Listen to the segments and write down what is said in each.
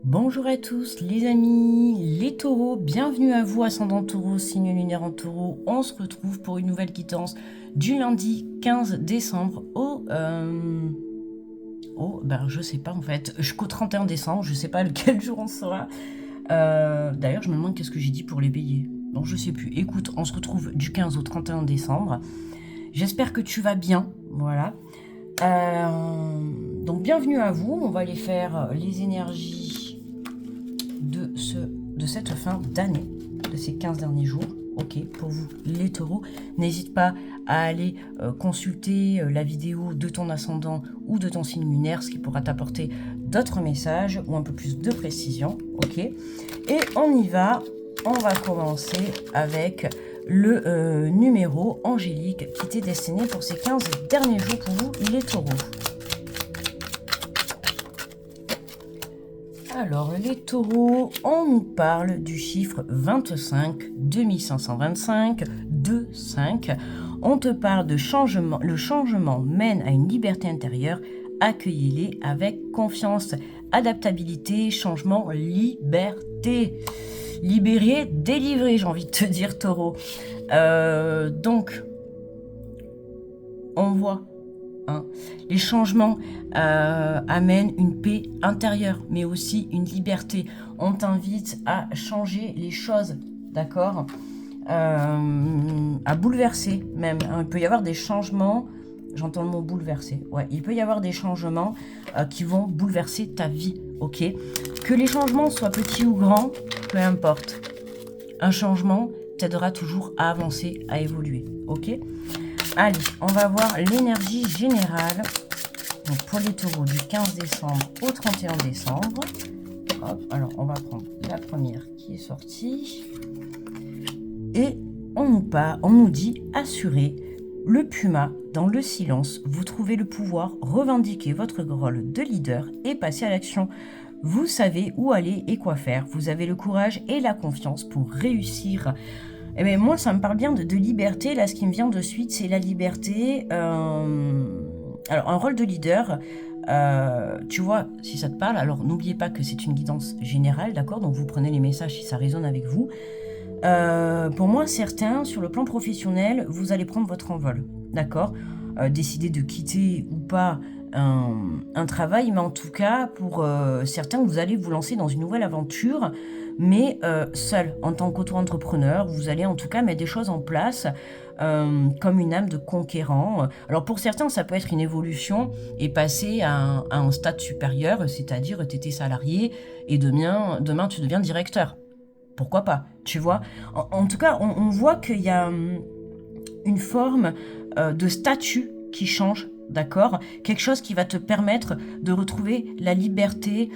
Bonjour à tous les amis, les taureaux, bienvenue à vous, ascendant taureau, signe lunaire en taureau. On se retrouve pour une nouvelle guidance du lundi 15 décembre je sais pas en fait, jusqu'au 31 décembre, je sais pas lequel jour on sera. D'ailleurs je me demande qu'est-ce que j'ai dit pour les béliers. Bon je sais plus, écoute, on se retrouve du 15 au 31 décembre. J'espère que tu vas bien, voilà. Donc bienvenue à vous, on va aller faire les énergies de cette fin d'année, de ces 15 derniers jours. Ok, pour vous les taureaux, n'hésite pas à aller consulter la vidéo de ton ascendant ou de ton signe lunaire, ce qui pourra t'apporter d'autres messages ou un peu plus de précision. Ok, et on y va, on va commencer avec le numéro angélique qui t'est destiné pour ces 15 derniers jours pour vous les taureaux. Alors, les taureaux, on nous parle du chiffre 25, 2525, 2-5. On te parle de changement. Le changement mène à une liberté intérieure. Accueillez-les avec confiance. Adaptabilité, changement, liberté. Libéré, délivré, j'ai envie de te dire, taureau. Donc, on voit. Les changements amènent une paix intérieure, mais aussi une liberté. On t'invite à changer les choses, d'accord, à bouleverser même. Il peut y avoir des changements, j'entends le mot bouleverser, ouais, il peut y avoir des changements qui vont bouleverser ta vie, ok. Que les changements soient petits ou grands, peu importe. Un changement t'aidera toujours à avancer, à évoluer, ok. Allez, on va voir l'énergie générale donc pour les taureaux du 15 décembre au 31 décembre. Hop, alors on va prendre la première qui est sortie. Et on nous dit assurez le puma dans le silence. Vous trouvez le pouvoir, revendiquez votre rôle de leader et passez à l'action. Vous savez où aller et quoi faire. Vous avez le courage et la confiance pour réussir. Eh bien, moi, ça me parle bien de liberté. Là, ce qui me vient de suite, c'est la liberté. Alors, un rôle de leader, tu vois, si ça te parle, alors n'oubliez pas que c'est une guidance générale, d'accord? Donc, vous prenez les messages si ça résonne avec vous. Pour moi, certains, sur le plan professionnel, vous allez prendre votre envol, d'accord? Décider de quitter ou pas un travail, mais en tout cas, pour certains, vous allez vous lancer dans une nouvelle aventure, mais seul, en tant qu'auto-entrepreneur, vous allez en tout cas mettre des choses en place comme une âme de conquérant. Alors pour certains, ça peut être une évolution et passer à un stade supérieur, c'est-à-dire tu étais salarié et demain tu deviens directeur. Pourquoi pas, tu vois? En tout cas, on voit qu'il y a une forme de statut qui change, d'accord? Quelque chose qui va te permettre de retrouver la liberté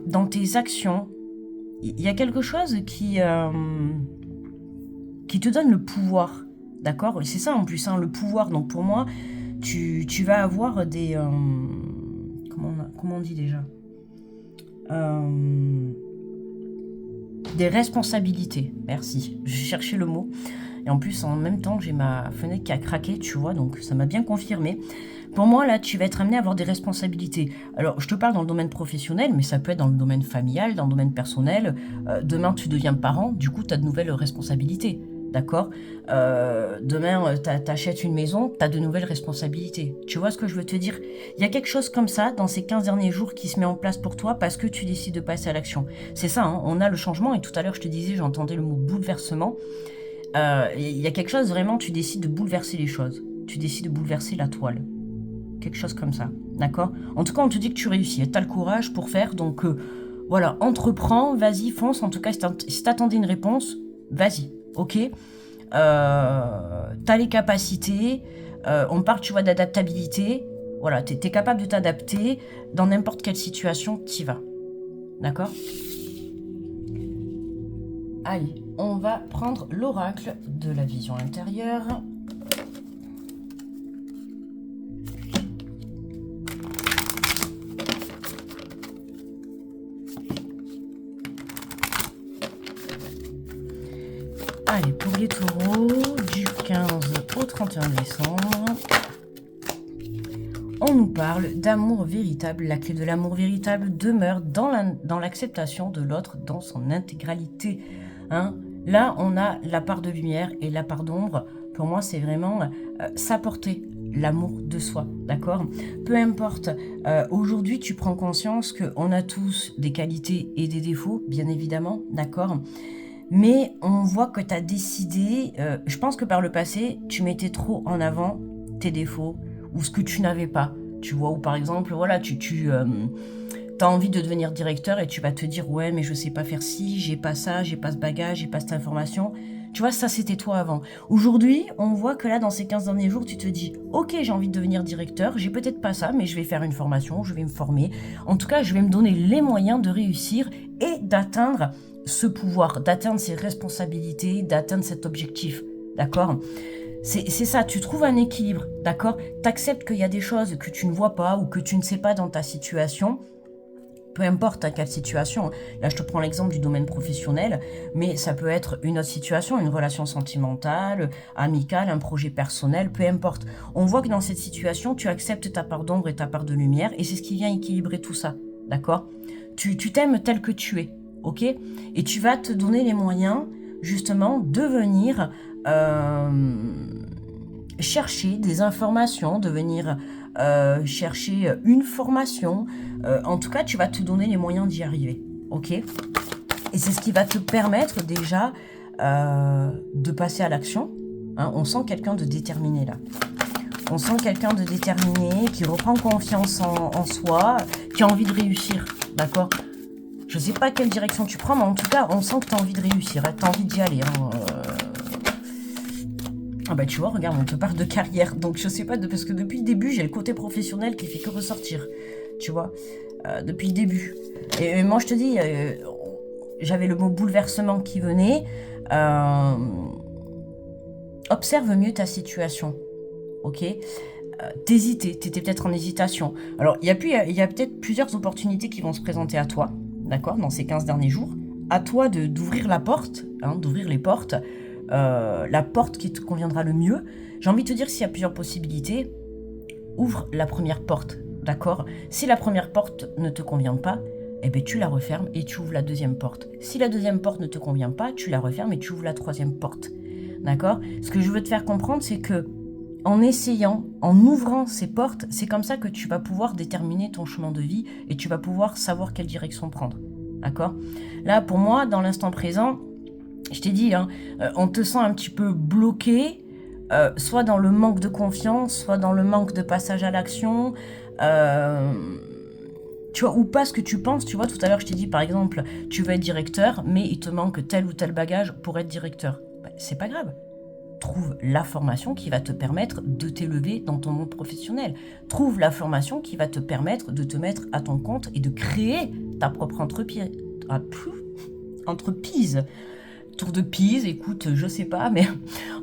dans tes actions. Il y a quelque chose qui te donne le pouvoir, d'accord? C'est ça en plus, hein, le pouvoir. Donc pour moi, tu vas avoir des... comment on dit déjà des responsabilités. Merci, je cherchais le mot. Et en plus, en même temps, j'ai ma fenêtre qui a craqué, tu vois, donc ça m'a bien confirmé. Pour moi, là, tu vas être amené à avoir des responsabilités. Alors, je te parle dans le domaine professionnel, mais ça peut être dans le domaine familial, dans le domaine personnel. Demain, tu deviens parent, du coup, tu as de nouvelles responsabilités. D'accord? Demain, t'achètes une maison, t'as de nouvelles responsabilités. Tu vois ce que je veux te dire? Il y a quelque chose comme ça dans ces 15 derniers jours qui se met en place pour toi parce que tu décides de passer à l'action. C'est ça, hein, on a le changement et tout à l'heure, je te disais, j'entendais le mot bouleversement. Il y a quelque chose vraiment, tu décides de bouleverser les choses. Tu décides de bouleverser la toile. Quelque chose comme ça, d'accord? En tout cas, on te dit que tu réussis, tu as le courage pour faire, donc voilà, entreprends, vas-y, fonce. En tout cas, si t'attendais une réponse, vas-y, ok? T'as les capacités, on parle, tu vois, d'adaptabilité. Voilà, t'es capable de t'adapter dans n'importe quelle situation, t'y vas, d'accord? Allez, on va prendre l'oracle de la vision intérieure. Allez, pour les taureaux, du 15 au 31 décembre, on on nous parle d'amour véritable. La clé de l'amour véritable demeure dans l'acceptation de l'autre dans son intégralité. Hein. Là, on a la part de lumière et la part d'ombre. Pour moi, c'est vraiment s'apporter l'amour de soi, d'accord? Peu importe, aujourd'hui, tu prends conscience qu'on a tous des qualités et des défauts, bien évidemment, d'accord? Mais on voit que tu as décidé, je pense que par le passé, tu mettais trop en avant tes défauts ou ce que tu n'avais pas. Tu vois, ou par exemple, voilà, tu as envie de devenir directeur et tu vas te dire, ouais, mais je sais pas faire ci, j'ai pas ça, j'ai pas ce bagage, j'ai pas cette information. Tu vois, ça, c'était toi avant. Aujourd'hui, on voit que là, dans ces 15 derniers jours, tu te dis, ok, j'ai envie de devenir directeur, j'ai peut-être pas ça, mais je vais faire une formation, je vais me former. En tout cas, je vais me donner les moyens de réussir et d'atteindre ce pouvoir, d'atteindre ces responsabilités, d'atteindre cet objectif. D'accord ? C'est ça, tu trouves un équilibre, d'accord ? T'acceptes qu'il y a des choses que tu ne vois pas ou que tu ne sais pas dans ta situation. Peu importe à quelle situation, là je te prends l'exemple du domaine professionnel, mais ça peut être une autre situation, une relation sentimentale, amicale, un projet personnel, peu importe. On voit que dans cette situation, tu acceptes ta part d'ombre et ta part de lumière, et c'est ce qui vient équilibrer tout ça, d'accord ? Tu t'aimes tel que tu es, ok ? Et tu vas te donner les moyens, justement, de venir chercher des informations, de venir chercher une formation. En tout cas, tu vas te donner les moyens d'y arriver, ok ? Et c'est ce qui va te permettre déjà de passer à l'action. Hein, on sent quelqu'un de déterminé là. On sent quelqu'un de déterminé, qui reprend confiance en soi, qui a envie de réussir, d'accord ? Je sais pas quelle direction tu prends, mais en tout cas, on sent que tu as envie de réussir, tu as envie d'y aller. Hein, Ah bah tu vois, regarde, on te parle de carrière. Donc je sais pas, parce que depuis le début, j'ai le côté professionnel qui fait que ressortir. Tu vois, depuis le début. Et moi, je te dis, j'avais le mot bouleversement qui venait. Observe mieux ta situation. Ok ? T'hésitais, t'étais peut-être en hésitation. Alors, il y a peut-être plusieurs opportunités qui vont se présenter à toi, d'accord, dans ces 15 derniers jours. À toi d'ouvrir la porte, hein, d'ouvrir les portes. La porte qui te conviendra le mieux. J'ai envie de te dire, s'il y a plusieurs possibilités, ouvre la première porte, d'accord ? Si la première porte ne te convient pas, eh ben, tu la refermes et tu ouvres la deuxième porte. Si la deuxième porte ne te convient pas, tu la refermes et tu ouvres la troisième porte, d'accord ? Ce que je veux te faire comprendre, c'est que en essayant, en ouvrant ces portes, c'est comme ça que tu vas pouvoir déterminer ton chemin de vie et tu vas pouvoir savoir quelle direction prendre, d'accord ? Là, pour moi, dans l'instant présent, je t'ai dit, hein, on te sent un petit peu bloqué, soit dans le manque de confiance, soit dans le manque de passage à l'action, tu vois, ou pas ce que tu penses. Tu vois, tout à l'heure, je t'ai dit, par exemple, tu veux être directeur, mais il te manque tel ou tel bagage pour être directeur. Ben, c'est pas grave. Trouve la formation qui va te permettre de t'élever dans ton monde professionnel. Trouve la formation qui va te permettre de te mettre à ton compte et de créer ta propre entreprise. Tour de Pise, écoute, je sais pas, mais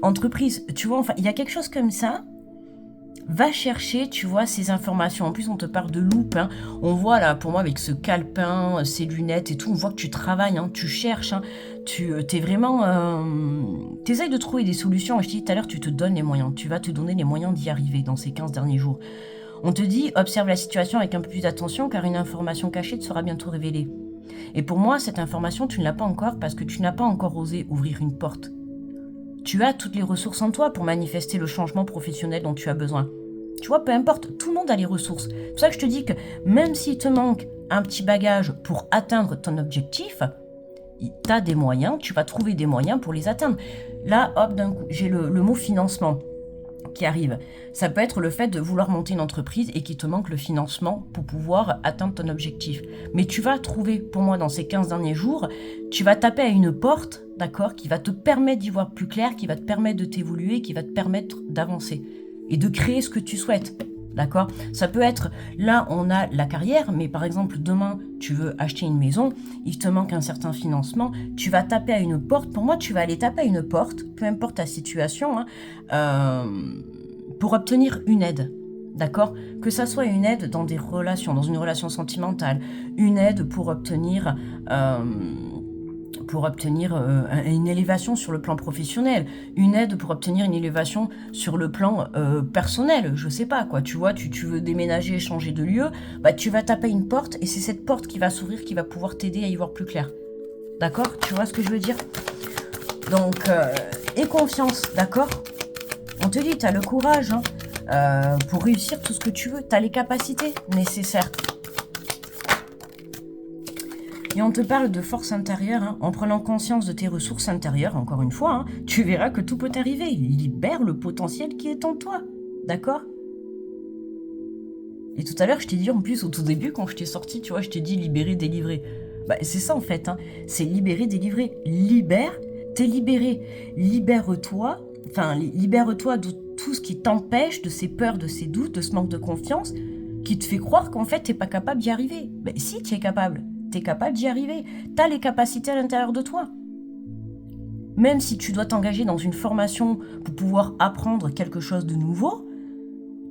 entreprise, tu vois, enfin, il y a quelque chose comme ça. Va chercher, tu vois, ces informations. En plus, on te parle de loupe, hein. On voit là, pour moi, avec ce calepin, ces lunettes et tout, on voit que tu travailles, hein, tu cherches, hein, t'es vraiment... t'essayes de trouver des solutions. Je te dis tout à l'heure, tu te donnes les moyens. Tu vas te donner les moyens d'y arriver dans ces 15 derniers jours. On te dit, observe la situation avec un peu plus d'attention, car une information cachée te sera bientôt révélée. Et pour moi, cette information, tu ne l'as pas encore parce que tu n'as pas encore osé ouvrir une porte. Tu as toutes les ressources en toi pour manifester le changement professionnel dont tu as besoin. Tu vois, peu importe, tout le monde a les ressources. C'est pour ça que je te dis que même s'il te manque un petit bagage pour atteindre ton objectif, tu as des moyens, tu vas trouver des moyens pour les atteindre. Là, hop, d'un coup, j'ai le mot financement qui arrive. Ça peut être le fait de vouloir monter une entreprise et qu'il te manque le financement pour pouvoir atteindre ton objectif. Mais tu vas trouver, pour moi, dans ces 15 derniers jours, tu vas taper à une porte, d'accord, qui va te permettre d'y voir plus clair, qui va te permettre de t'évoluer, qui va te permettre d'avancer et de créer ce que tu souhaites. D'accord ? Ça peut être, là, on a la carrière, mais par exemple, demain, tu veux acheter une maison, il te manque un certain financement, tu vas taper à une porte. Pour moi, tu vas aller taper à une porte, peu importe ta situation, hein, pour obtenir une aide. D'accord ? Que ça soit une aide dans des relations, dans une relation sentimentale, une aide pour obtenir pour obtenir une élévation sur le plan professionnel, une aide pour obtenir une élévation sur le plan personnel, je sais pas quoi, tu vois, tu veux déménager, changer de lieu, bah tu vas taper une porte et c'est cette porte qui va s'ouvrir qui va pouvoir t'aider à y voir plus clair. D'accord? Tu vois ce que je veux dire? Donc, aie confiance, d'accord? On te dit, tu as le courage pour réussir tout ce que tu veux, tu as les capacités nécessaires. Et on te parle de force intérieure, en prenant conscience de tes ressources intérieures, encore une fois, tu verras que tout peut t'arriver. Libère le potentiel qui est en toi, d'accord? Et tout à l'heure, je t'ai dit, en plus, au tout début, quand je t'ai sorti, tu vois, je t'ai dit libérer, délivrer. Bah, c'est ça, en fait, c'est libérer, délivrer. Libère, t'es libéré. Libère-toi, libère-toi de tout ce qui t'empêche, de ces peurs, de ces doutes, de ce manque de confiance, qui te fait croire qu'en fait, t'es pas capable d'y arriver. Bah, si, tu es capable. T'es capable d'y arriver. T'as les capacités à l'intérieur de toi. Même si tu dois t'engager dans une formation pour pouvoir apprendre quelque chose de nouveau,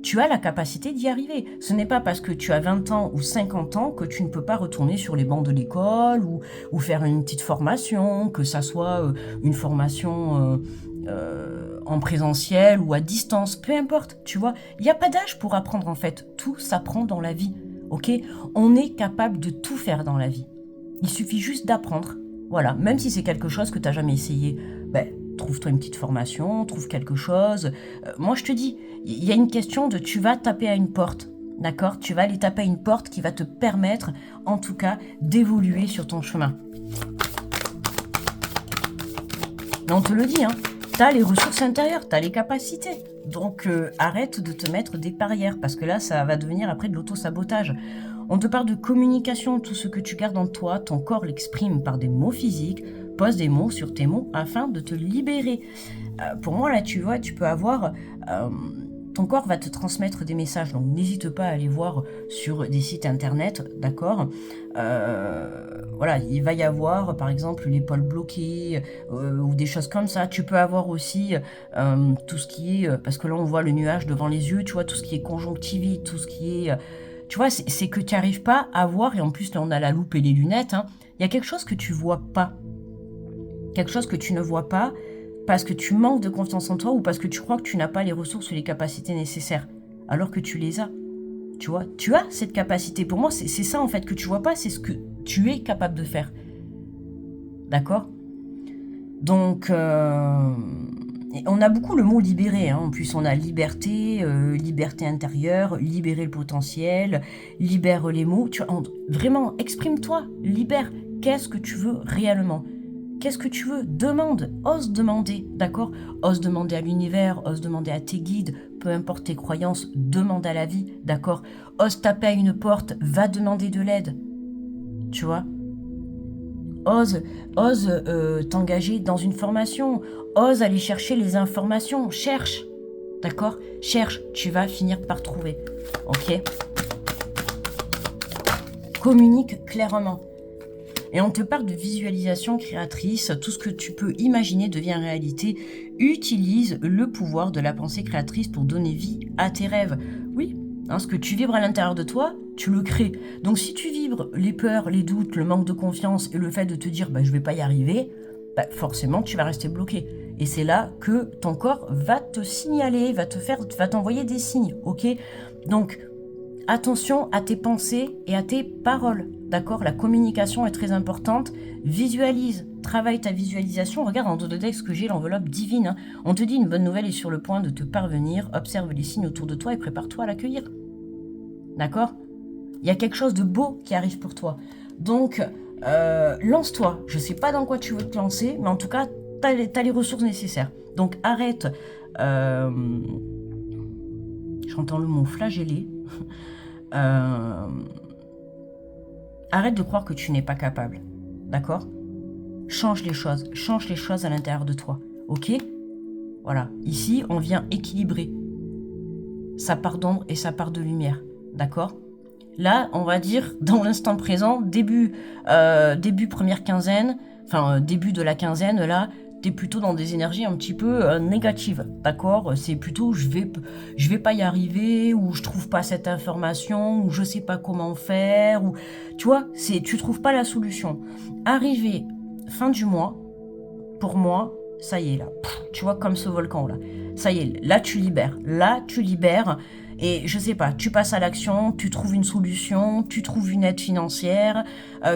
tu as la capacité d'y arriver. Ce n'est pas parce que tu as 20 ans ou 50 ans que tu ne peux pas retourner sur les bancs de l'école ou faire une petite formation, que ça soit une formation en présentiel ou à distance, peu importe, tu vois. Il n'y a pas d'âge pour apprendre en fait. Tout s'apprend dans la vie. Ok, on est capable de tout faire dans la vie. Il suffit juste d'apprendre. Voilà, même si c'est quelque chose que tu n'as jamais essayé, trouve-toi une petite formation, trouve quelque chose. Moi, je te dis, il y a une question de tu vas taper à une porte, d'accord? Tu vas aller taper à une porte qui va te permettre, en tout cas, d'évoluer sur ton chemin. Mais on te le dit, tu as les ressources intérieures, tu as les capacités. Donc, arrête de te mettre des barrières, parce que là, ça va devenir après de l'auto-sabotage. On te parle de communication, tout ce que tu gardes en toi, ton corps l'exprime par des mots physiques, pose des mots sur tes mots afin de te libérer. Pour moi, là, tu vois, tu peux avoir... ton corps va te transmettre des messages, donc n'hésite pas à aller voir sur des sites internet, d'accord? Voilà, il va y avoir, par exemple, l'épaule bloquée ou des choses comme ça. Tu peux avoir aussi tout ce qui est... parce que là, on voit le nuage devant les yeux, tu vois, tout ce qui est conjonctivite, tout ce qui est... tu vois, c'est que tu n'arrives pas à voir, et en plus, là, on a la loupe et les lunettes, il y a quelque chose que tu vois pas. Quelque chose que tu ne vois pas parce que tu manques de confiance en toi ou parce que tu crois que tu n'as pas les ressources ou les capacités nécessaires, alors que tu les as. Tu vois, tu as cette capacité. Pour moi, c'est ça en fait que tu vois pas, c'est ce que tu es capable de faire. D'accord? Donc, on a beaucoup le mot libérer. En plus, on a liberté, liberté intérieure, libérer le potentiel, libère les mots. Vraiment, exprime-toi, libère. Qu'est-ce que tu veux réellement? Qu'est-ce que tu veux? Demande, ose demander, d'accord? Ose demander à l'univers, ose demander à tes guides, peu importe tes croyances, demande à la vie, d'accord? Ose taper à une porte, va demander de l'aide, tu vois? Ose t'engager dans une formation, ose aller chercher les informations, cherche, d'accord? Cherche, tu vas finir par trouver, ok? Communique clairement. Et on te parle de visualisation créatrice, tout ce que tu peux imaginer devient réalité. Utilise le pouvoir de la pensée créatrice pour donner vie à tes rêves. Oui, ce que tu vibres à l'intérieur de toi, tu le crées. Donc si tu vibres les peurs, les doutes, le manque de confiance et le fait de te dire je vais pas y arriver, forcément tu vas rester bloqué. Et c'est là que ton corps va te signaler, va t'envoyer des signes, ok? Donc attention à tes pensées et à tes paroles, d'accord? La communication est très importante. Visualise, travaille ta visualisation. Regarde en dos de texte que j'ai l'enveloppe divine. On te dit une bonne nouvelle est sur le point de te parvenir. Observe les signes autour de toi et prépare-toi à l'accueillir. D'accord? Il y a quelque chose de beau qui arrive pour toi. Donc, lance-toi. Je ne sais pas dans quoi tu veux te lancer, mais en tout cas, tu as les ressources nécessaires. Donc, arrête. J'entends le mot flageller. Arrête de croire que tu n'es pas capable, d'accord? Change les choses à l'intérieur de toi, ok? Voilà, ici on vient équilibrer sa part d'ombre et sa part de lumière, d'accord? Là, on va dire dans l'instant présent, début première quinzaine, début de la quinzaine, là, t'es plutôt dans des énergies un petit peu négatives, d'accord? C'est plutôt je vais pas y arriver, ou je trouve pas cette information, ou je sais pas comment faire, ou tu vois, tu trouves pas la solution. Arriver fin du mois, pour moi, ça y est là. Tu vois, comme ce volcan là. Ça y est, là tu libères. Là tu libères. Et je sais pas, tu passes à l'action, tu trouves une solution, tu trouves une aide financière,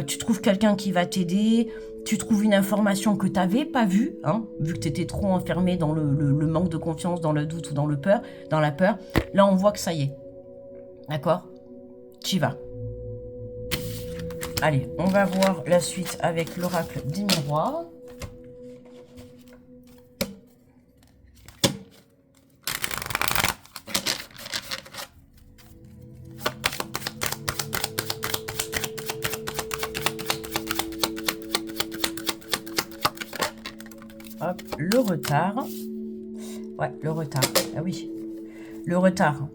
tu trouves quelqu'un qui va t'aider, tu trouves une information que tu n'avais pas vue, hein, vu que tu étais trop enfermé dans le manque de confiance, dans le doute ou dans la peur. Là on voit que ça y est. D'accord? Tu y vas. Allez, on va voir la suite avec l'oracle des miroirs. Hop, le retard. Ouais, le retard. Ah oui, le retard.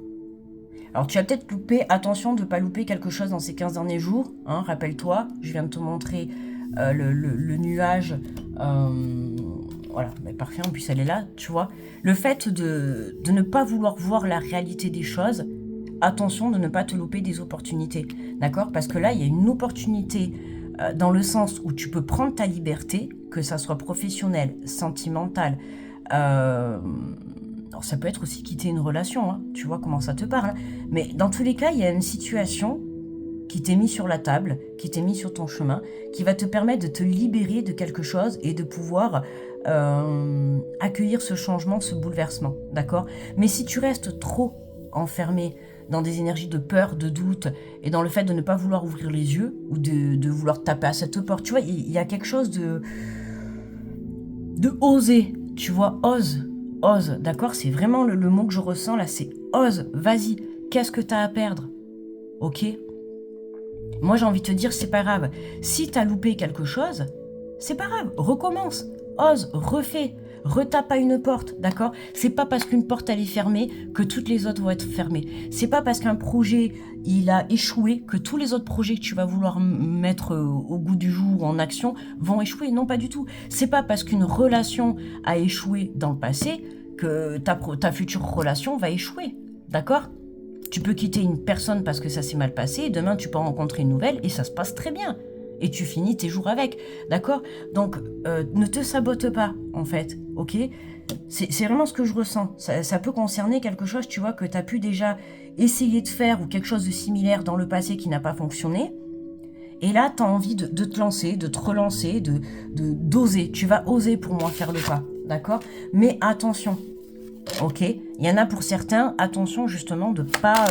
Alors, tu as peut-être loupé, attention de ne pas louper quelque chose dans ces 15 derniers jours. Hein, rappelle-toi, je viens de te montrer le nuage. Voilà, mais parfait, en plus elle est là, tu vois. Le fait de ne pas vouloir voir la réalité des choses, attention de ne pas te louper des opportunités. D'accord? Parce que là, il y a une opportunité dans le sens où tu peux prendre ta liberté, que ça soit professionnel, sentimental. Alors ça peut être aussi quitter une relation, hein, tu vois comment ça te parle. Mais dans tous les cas, il y a une situation qui t'est mise sur la table, qui t'est mise sur ton chemin, qui va te permettre de te libérer de quelque chose et de pouvoir accueillir ce changement, ce bouleversement, d'accord? Mais si tu restes trop enfermé dans des énergies de peur, de doute, et dans le fait de ne pas vouloir ouvrir les yeux, ou de vouloir taper à cette porte, tu vois, il y a quelque chose de oser, tu vois, ose, d'accord? C'est vraiment le mot que je ressens là, c'est ose, vas-y, qu'est-ce que t'as à perdre? Ok? Moi j'ai envie de te dire, c'est pas grave. Si t'as loupé quelque chose, c'est pas grave, recommence, ose, refais, retape à une porte, d'accord? C'est pas parce qu'une porte elle est fermée que toutes les autres vont être fermées. C'est pas parce qu'un projet il a échoué que tous les autres projets que tu vas vouloir mettre au goût du jour en action vont échouer. Non, pas du tout. C'est pas parce qu'une relation a échoué dans le passé que ta future relation va échouer, d'accord? Tu peux quitter une personne parce que ça s'est mal passé, et demain tu peux en rencontrer une nouvelle et ça se passe très bien. Et tu finis tes jours avec, d'accord? Donc, ne te sabote pas, en fait, ok? C'est vraiment ce que je ressens. Ça peut concerner quelque chose, tu vois, que tu as pu déjà essayer de faire ou quelque chose de similaire dans le passé qui n'a pas fonctionné. Et là, tu as envie de te lancer, de te relancer, d'oser. Tu vas oser pour moi faire le pas, d'accord? Mais attention, ok? Il y en a pour certains, attention justement de pas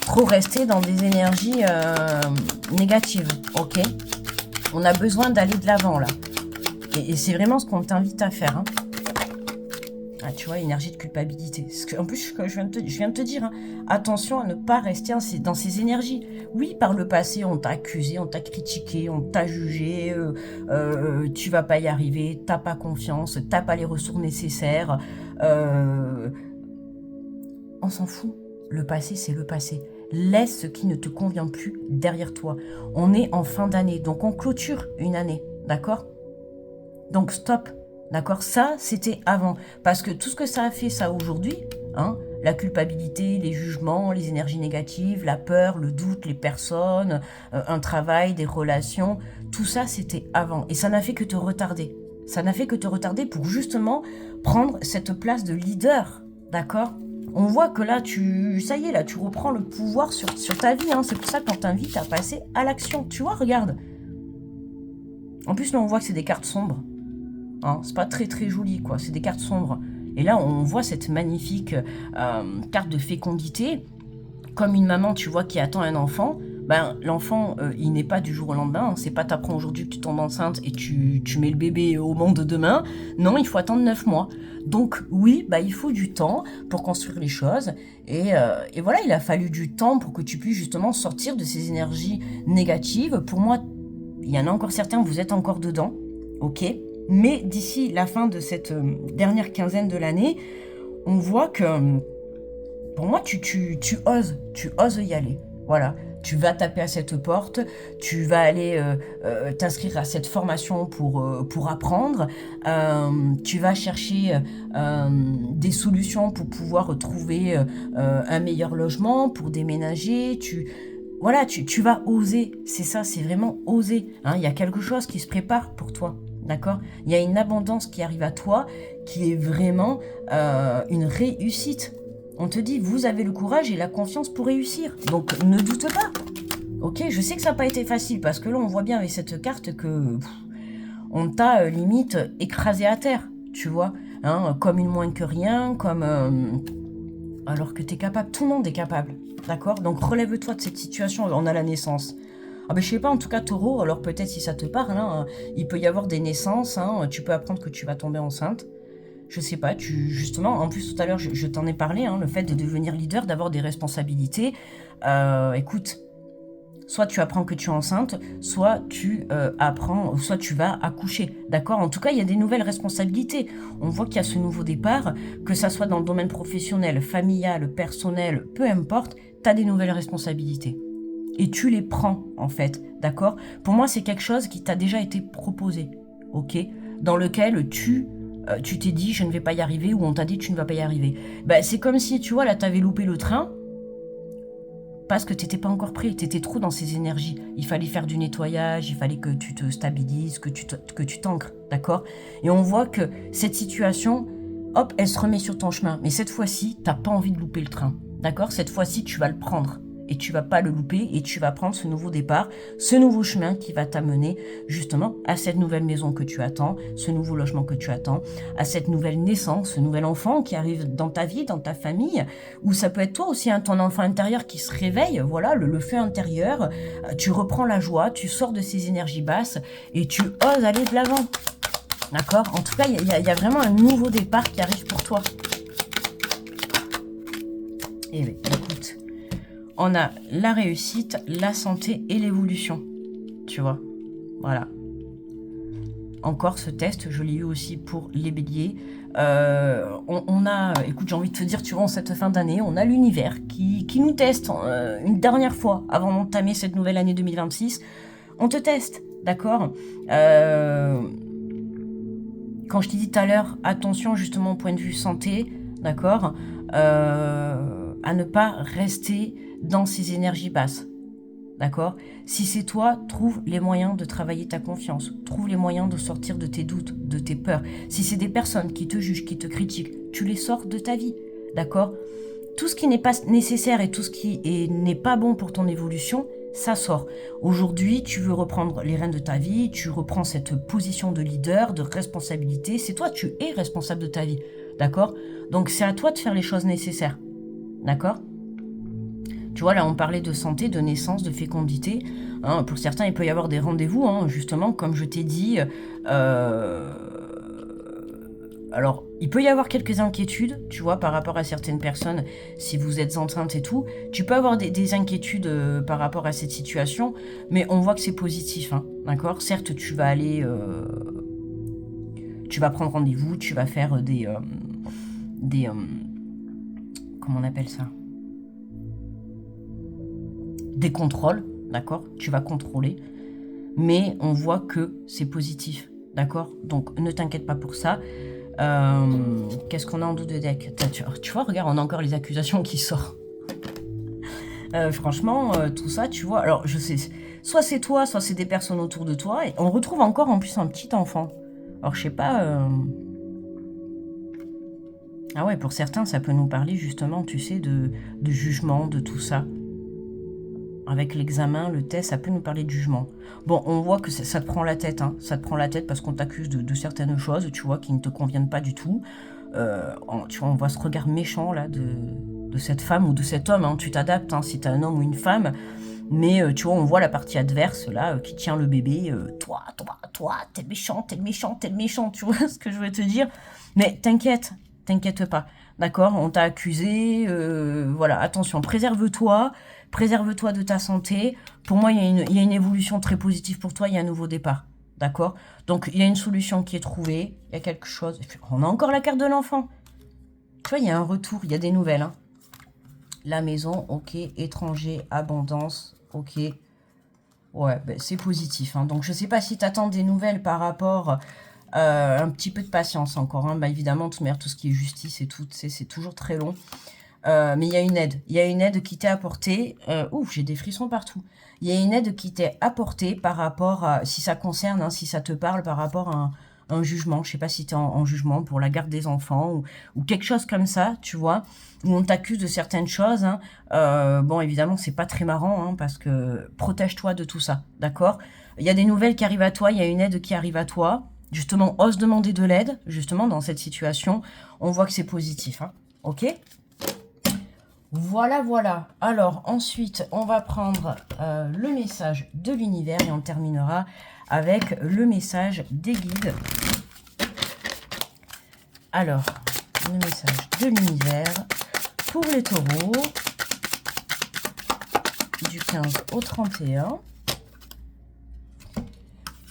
trop rester dans des énergies négatives, ok? On a besoin d'aller de l'avant là. Et c'est vraiment ce qu'on t'invite à faire, hein. Ah, tu vois, énergie de culpabilité. En plus, je viens de te dire, hein, attention à ne pas rester dans ces énergies. Oui, par le passé, on t'a accusé, on t'a critiqué, on t'a jugé, tu vas pas y arriver, t'as pas confiance, t'as pas les ressources nécessaires. On s'en fout. Le passé, c'est le passé. Laisse ce qui ne te convient plus derrière toi. On est en fin d'année, donc on clôture une année, d'accord? Donc stop. D'accord? Ça, c'était avant. Parce que tout ce que ça a fait, ça, aujourd'hui, hein, la culpabilité, les jugements, les énergies négatives, la peur, le doute, les personnes, un travail, des relations, tout ça, c'était avant. Et ça n'a fait que te retarder. Ça n'a fait que te retarder pour justement prendre cette place de leader. D'accord? On voit que là, ça y est, là, tu reprends le pouvoir sur ta vie. Hein. C'est pour ça qu'on t'invite à passer à l'action. Tu vois, regarde. En plus, là, on voit que c'est des cartes sombres. Hein, c'est pas très très joli, quoi. C'est des cartes sombres. Et là, on voit cette magnifique carte de fécondité. Comme une maman, tu vois, qui attend un enfant. Ben, l'enfant, il n'est pas du jour au lendemain. Hein. C'est pas t'apprends aujourd'hui que tu tombes enceinte et tu mets le bébé au monde demain. Non, il faut attendre 9 mois. Donc oui, bah, il faut du temps pour construire les choses. Et voilà, il a fallu du temps pour que tu puisses justement sortir de ces énergies négatives. Pour moi, il y en a encore certains, vous êtes encore dedans. Ok? Mais d'ici la fin de cette dernière quinzaine de l'année, on voit que, pour moi, tu oses y aller. Voilà, tu vas taper à cette porte, tu vas aller t'inscrire à cette formation pour apprendre, tu vas chercher des solutions pour pouvoir trouver un meilleur logement, pour déménager, voilà, tu vas oser. C'est ça, c'est vraiment oser. Hein. Il y a quelque chose qui se prépare pour toi. D'accord? Il y a une abondance qui arrive à toi qui est vraiment une réussite. On te dit, vous avez le courage et la confiance pour réussir. Donc, ne doute pas. Ok, je sais que ça n'a pas été facile parce que là, on voit bien avec cette carte que on t'a limite écrasé à terre, tu vois, hein, comme une moins que rien, comme alors que tu es capable, tout le monde est capable, d'accord? Donc relève-toi de cette situation, on a la naissance. Ah ben je sais pas, en tout cas taureau, alors peut-être si ça te parle, hein, il peut y avoir des naissances, hein, tu peux apprendre que tu vas tomber enceinte. Je sais pas, justement, en plus tout à l'heure je t'en ai parlé, hein, le fait de devenir leader, d'avoir des responsabilités. Écoute, soit tu apprends que tu es enceinte, soit tu apprends, soit tu vas accoucher, d'accord? En tout cas, il y a des nouvelles responsabilités. On voit qu'il y a ce nouveau départ, que ça soit dans le domaine professionnel, familial, personnel, peu importe, tu as des nouvelles responsabilités. Et tu les prends, en fait, d'accord? Pour moi, c'est quelque chose qui t'a déjà été proposé, ok? Dans lequel tu t'es dit, je ne vais pas y arriver, ou on t'a dit, tu ne vas pas y arriver. Ben, c'est comme si, tu vois, là, tu avais loupé le train, parce que tu n'étais pas encore prêt, tu étais trop dans ces énergies. Il fallait faire du nettoyage, il fallait que tu te stabilises, que tu t'ancres, d'accord? Et on voit que cette situation, hop, elle se remet sur ton chemin. Mais cette fois-ci, tu n'as pas envie de louper le train, d'accord? Cette fois-ci, tu vas le prendre. Et tu vas pas le louper et tu vas prendre ce nouveau départ, ce nouveau chemin qui va t'amener justement à cette nouvelle maison que tu attends, ce nouveau logement que tu attends, à cette nouvelle naissance, ce nouvel enfant qui arrive dans ta vie, dans ta famille, ou ça peut être toi aussi, hein, ton enfant intérieur qui se réveille, voilà, le feu intérieur, tu reprends la joie, tu sors de ces énergies basses et tu oses aller de l'avant. D'accord? En tout cas, il y a vraiment un nouveau départ qui arrive pour toi. Et oui, écoute, on a la réussite, la santé et l'évolution. Tu vois? Voilà. Encore ce test, je l'ai eu aussi pour les béliers. On a, écoute, j'ai envie de te dire, tu vois, en cette fin d'année, on a l'univers qui nous teste une dernière fois avant d'entamer cette nouvelle année 2026. On te teste, d'accord? Quand je t'ai dit tout à l'heure, attention justement au point de vue santé, d'accord? À ne pas rester dans ces énergies basses. D'accord? Si c'est toi, trouve les moyens de travailler ta confiance. Trouve les moyens de sortir de tes doutes, de tes peurs. Si c'est des personnes qui te jugent, qui te critiquent, tu les sors de ta vie. D'accord? Tout ce qui n'est pas nécessaire et tout ce qui n'est pas bon pour ton évolution, ça sort. Aujourd'hui, tu veux reprendre les rênes de ta vie, tu reprends cette position de leader, de responsabilité. C'est toi, tu es responsable de ta vie. D'accord? Donc c'est à toi de faire les choses nécessaires. D'accord? Tu vois, là, on parlait de santé, de naissance, de fécondité. Hein, pour certains, il peut y avoir des rendez-vous, hein, justement, comme je t'ai dit. Alors, il peut y avoir quelques inquiétudes, tu vois, par rapport à certaines personnes, si vous êtes enceinte et tout. Tu peux avoir des inquiétudes par rapport à cette situation, mais on voit que c'est positif, hein, d'accord? Certes, tu vas aller... tu vas prendre rendez-vous, tu vas faire des comment on appelle ça? Des contrôles, d'accord? Tu vas contrôler, mais on voit que c'est positif, d'accord? Donc ne t'inquiète pas pour ça. Qu'est-ce qu'on a en dos de deck? Tu vois, regarde, on a encore les accusations qui sortent. Franchement, tout ça, tu vois, alors je sais, soit c'est toi, soit c'est des personnes autour de toi, et on retrouve encore en plus un petit enfant. Alors je sais pas... Ah ouais, pour certains, ça peut nous parler justement, tu sais, de jugement, de tout ça. Avec l'examen, le test, ça peut nous parler de jugement. Bon, on voit que ça te prend la tête, hein. Ça te prend la tête parce qu'on t'accuse de certaines choses, tu vois, qui ne te conviennent pas du tout. Tu vois, on voit ce regard méchant, là, de cette femme ou de cet homme, hein. Tu t'adaptes, hein, si t'es un homme ou une femme. Mais, tu vois, on voit la partie adverse, là, qui tient le bébé. Toi, t'es le méchant, t'es le méchant, t'es le méchant, tu vois ce que je veux te dire. Mais t'inquiète pas. D'accord? On t'a accusé, voilà, attention, préserve-toi de ta santé. Pour moi, il y a une évolution très positive pour toi, il y a un nouveau départ. D'accord? Donc, il y a une solution qui est trouvée, il y a quelque chose. On a encore la carte de l'enfant. Tu vois, il y a un retour, il y a des nouvelles. Hein. La maison, ok. Étranger, abondance, ok. Ouais, ben, c'est positif. Hein. Donc, je sais pas si tu attends des nouvelles par rapport... un petit peu de patience encore. Hein. Bah, évidemment, tout ce qui est justice et tout, c'est toujours très long. Mais il y a une aide. Il y a une aide qui t'est apportée. Ouf, j'ai des frissons partout. Il y a une aide qui t'est apportée par rapport à, si ça concerne, hein, si ça te parle par rapport à un jugement. Je sais pas si tu es en jugement pour la garde des enfants ou quelque chose comme ça, tu vois, où on t'accuse de certaines choses. Hein. Bon, évidemment, c'est pas très marrant, hein, parce que protège-toi de tout ça, d'accord? Il y a des nouvelles qui arrivent à toi, il y a une aide qui arrive à toi. Justement, ose demander de l'aide, justement, dans cette situation. On voit que c'est positif, hein, ok? Voilà, voilà. Alors, ensuite, on va prendre le message de l'univers et on terminera avec le message des guides. Alors, le message de l'univers pour les taureaux du 15 au 31.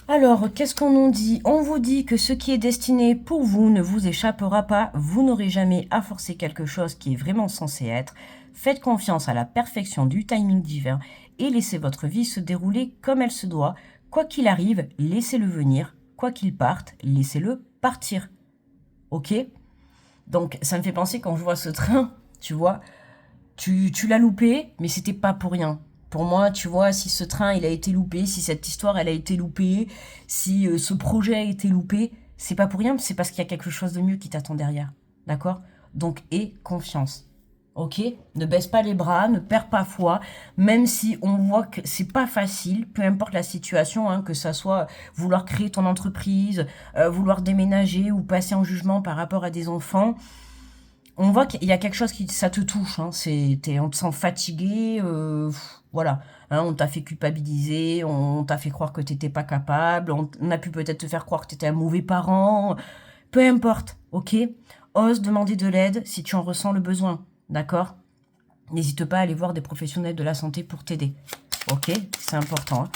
Alors, qu'est-ce qu'on nous dit? On vous dit que ce qui est destiné pour vous ne vous échappera pas. Vous n'aurez jamais à forcer quelque chose qui est vraiment censé être. Faites confiance à la perfection du timing divin et laissez votre vie se dérouler comme elle se doit. Quoi qu'il arrive, laissez-le venir. Quoi qu'il parte, laissez-le partir. Ok? Donc, ça me fait penser quand je vois ce train, tu vois, tu l'as loupé, mais c'était pas pour rien. Pour moi, tu vois, si ce train, il a été loupé, si cette histoire, elle a été loupée, si ce projet a été loupé, c'est pas pour rien, c'est parce qu'il y a quelque chose de mieux qui t'attend derrière. D'accord? Donc, aie confiance. Ok? Ne baisse pas les bras, ne perds pas foi, même si on voit que c'est pas facile, peu importe la situation, hein, que ça soit vouloir créer ton entreprise, vouloir déménager ou passer en jugement par rapport à des enfants. On voit qu'il y a quelque chose qui ça te touche, hein, on te sent fatigué, voilà, hein, on t'a fait culpabiliser, on t'a fait croire que t'étais pas capable, on a pu peut-être te faire croire que t'étais un mauvais parent, peu importe, ok? Ose demander de l'aide si tu en ressens le besoin, d'accord? N'hésite pas à aller voir des professionnels de la santé pour t'aider, ok? C'est important, hein.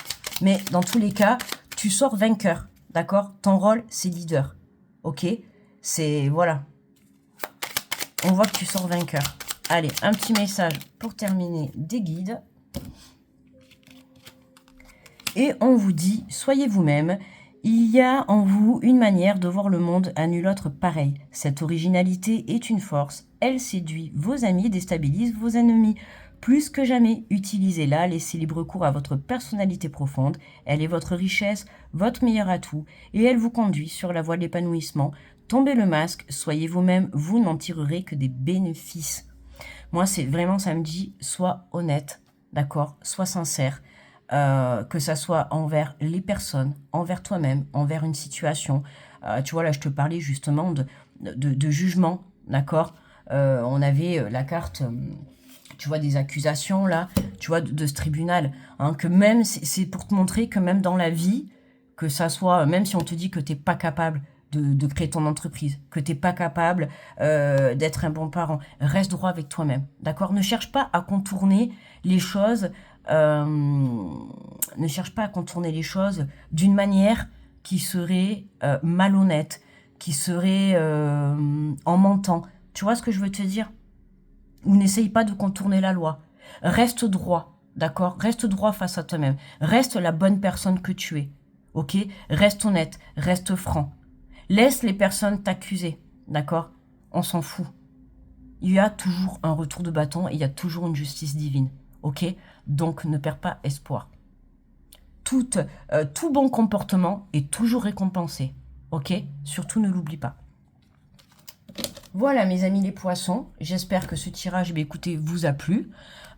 Mais dans tous les cas, tu sors vainqueur, d'accord? Ton rôle, c'est leader, ok? C'est, voilà. On voit que tu sors vainqueur. Allez, un petit message pour terminer des guides. Et on vous dit, soyez vous-même. Il y a en vous une manière de voir le monde à nul autre pareil. Cette originalité est une force. Elle séduit vos amis et déstabilise vos ennemis. Plus que jamais, utilisez-la, laissez libre cours à votre personnalité profonde. Elle est votre richesse, votre meilleur atout, et elle vous conduit sur la voie de l'épanouissement. Tombez le masque, soyez vous-même, vous n'en tirerez que des bénéfices. Moi, c'est vraiment, ça me dit, sois honnête, d'accord, sois sincère, que ça soit envers les personnes, envers toi-même, envers une situation. Tu vois, là, je te parlais justement de jugement, d'accord. On avait la carte, tu vois, des accusations, là, tu vois, de ce tribunal, hein, que même, c'est pour te montrer que même dans la vie, que ça soit, même si on te dit que t'es pas capable de créer ton entreprise, que t'es pas capable d'être un bon parent, reste droit avec toi-même, d'accord? Ne cherche pas à contourner les choses, ne cherche pas à contourner les choses d'une manière qui serait malhonnête, qui serait en mentant. Tu vois ce que je veux te dire? Ou n'essaye pas de contourner la loi. Reste droit, d'accord? Reste droit face à toi-même. Reste la bonne personne que tu es, ok? Reste honnête, reste franc. Laisse les personnes t'accuser, d'accord? On s'en fout. Il y a toujours un retour de bâton et il y a toujours une justice divine, ok? Donc ne perds pas espoir. Tout bon comportement est toujours récompensé, ok? Surtout ne l'oublie pas. Voilà mes amis les poissons, j'espère que ce tirage, écoutez, vous a plu.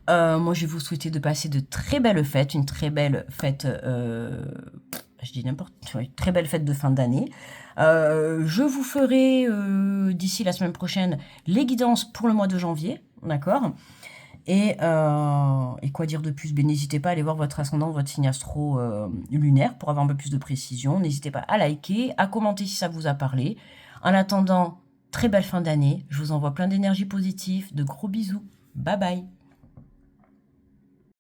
Moi je vais vous souhaiter de passer de très belles fêtes, une très belle fête, je dis n'importe quoi, une très belle fête de fin d'année. Je vous ferai d'ici la semaine prochaine les guidances pour le mois de janvier, d'accord? Et quoi dire de plus? Ben, n'hésitez pas à aller voir votre ascendant, votre signe astro lunaire pour avoir un peu plus de précision. N'hésitez pas à liker, à commenter si ça vous a parlé. En attendant, très belle fin d'année. Je vous envoie plein d'énergie positive. De gros bisous. Bye bye.